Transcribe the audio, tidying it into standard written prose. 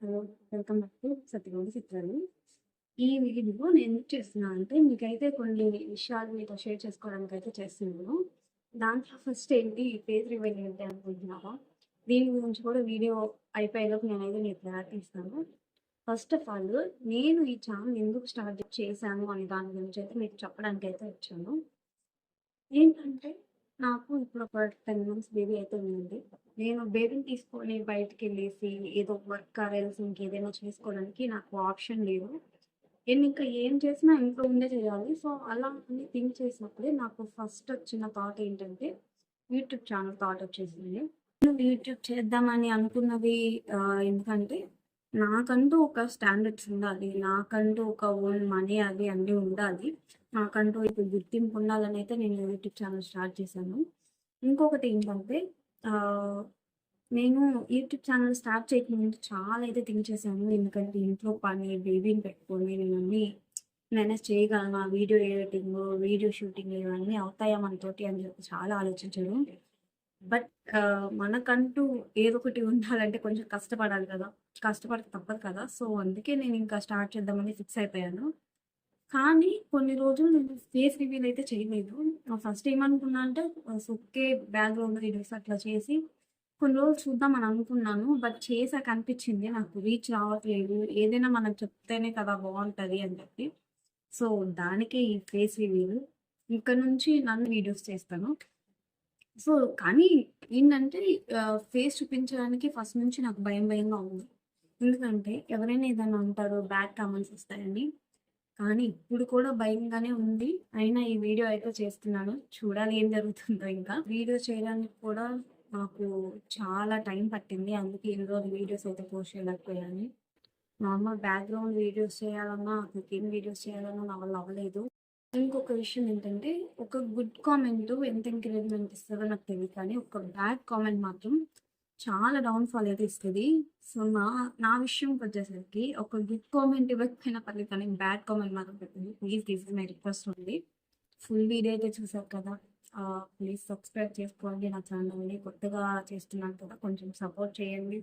Hello! Welcome back to సత్యగౌడి చిత్రాలు. ఈ video నేను ఎందుకు చేస్తున్నా అంటే, మీకైతే కొన్ని విషయాలు మీతో షేర్ చేసుకోవడానికైతే చేస్తున్నాను. దాంట్లో ఫస్ట్ ఏంటి ఫేస్ రివీల్ ఏంటి అనుకుంటున్నారా? దీని గురించి కూడా వీడియో అయిపోయేలోపు నేనైతే మీకు క్లారిటీ ఇస్తాను. ఫస్ట్ ఆఫ్ ఆల్ నేను ఈ ఛానల్ ఎందుకు స్టార్ట్ చేశాను అనే దాని గురించి అయితే మీకు చెప్పడానికైతే వచ్చాను. ఏంటంటే, నాకు ఇప్పుడు ఒక 10 మంత్స్ బేబీ అయితే ఉందండి. నేను బేబీని తీసుకొని బయటికెళ్ళేసి ఏదో వర్క్ ఎల్స్ ఇంకేదైనా చేసుకోవడానికి నాకు ఆప్షన్ లేదు. నేనింకా ఏం చేసినా ఇంట్లో ఉండే చేయాలి. సో, అలా అని థింక్ చేసినప్పుడే నాకు ఫస్ట్ వచ్చిన థాట్ ఏంటంటే, యూట్యూబ్ ఛానల్ థాట్ వచ్చేసింది. నేను యూట్యూబ్ చేద్దామని అనుకున్నది ఎందుకంటే, నాకంటూ ఒక స్టాండర్డ్స్ ఉండాలి. నాకంటూ ఒక ఓన్ మనీ అది అన్నీ ఉండాలి. నాకంటూ ఇప్పుడు గుర్తింపు ఉండాలనైతే నేను యూట్యూబ్ ఛానల్ స్టార్ట్ చేశాను. ఇంకొకటి ఏంటంటే ఆహ్, నేను యూట్యూబ్ ఛానల్ స్టార్ట్ చేయకముందు చాలా అయితే థింక్ చేశాను. ఎందుకంటే ఇంట్లో పని, బేబీని పెట్టుకొని నేనన్నీ మేనేజ్ చేయగలనా? వీడియో ఎడిటింగు, వీడియో షూటింగ్ ఇవన్నీ అవుతాయా మనతోటి అని చెప్పి చాలా ఆలోచించాను. బట్ మనకంటూ ఏదో ఒకటి ఉండాలంటే కొంచెం కష్టపడాలి కదా! కష్టపడక తప్పదు కదా! సో, అందుకే నేనింకా స్టార్ట్ చేద్దామని ఫిక్స్ అయిపోయాను. కానీ కొన్ని రోజులు నేను ఫేస్ రివీల్ అయితే చేయలేదు. ఫస్ట్ ఏమనుకున్నా అంటే ఓకే. బ్యాక్‌గ్రౌండ్ వీడియోస్ అట్లా చేసి కొన్ని రోజులు చూద్దాం అని అనుకున్నాను. బట్ చేశాక అనిపించింది నాకు రీచ్ రావట్లేదు. ఏదైనా మనం చెప్తేనే కదా బావుంటది అని చెప్పి. సో, దానికే ఈ ఫేస్ రివీల్. ఇక నుంచి నన్ను వీడియోస్ చేస్తాను. సో, కానీ ఏంటంటే ఫేస్ చూపించడానికి ఫస్ట్ నుంచి నాకు భయంగా ఉంది. ఎందుకంటే ఎవరైనా ఏదైనా అంటారు, బ్యాడ్ కామెంట్స్ వస్తాయని. కానీ ఇప్పుడు కూడా భయంగానే ఉంది. అయినా ఈ వీడియో అయితే చేస్తున్నాను. చూడాలి ఏం జరుగుతుందో ఇంకా. వీడియో చేయడానికి కూడా నాకు చాలా టైం పట్టింది. అందుకే ఇన్ని రోజులు వీడియోస్ అయితే పోస్ట్ చేయలేకపోయాను. నార్మల్ బ్యాక్‌గ్రౌండ్ వీడియోస్ చేయాలన్నా, కుకింగ్ వీడియోస్ చేయాలన్నా నా వల్ల అవ్వలేదు. ఇంకొక విషయం ఏంటంటే, ఒక గుడ్ కామెంట్ ఎంత ఎంకరేజ్‌మెంట్ ఇస్తదో నాకు తెలీదు కానీ, ఒక బ్యాడ్ కామెంట్ మాత్రం చాలా డౌన్‌ఫాల్ అయితే ఇస్తది. సో, నా విషయంకొచ్చేసరికి ఒక గుడ్ కామెంట్ ఇవ్వకపోయినా పర్లేదు కానీ, బ్యాడ్ కామెంట్ మాత్రం పెట్టండి. Please this is my request only. Full video అయితే చూసారు కదా! ప్లీజ్ సబ్స్క్రైబ్ చేసుకోండి నా ఛానల్‌ని. కొత్తగా చేస్తున్నాను కదా! కొంచెం సపోర్ట్ చేయండి.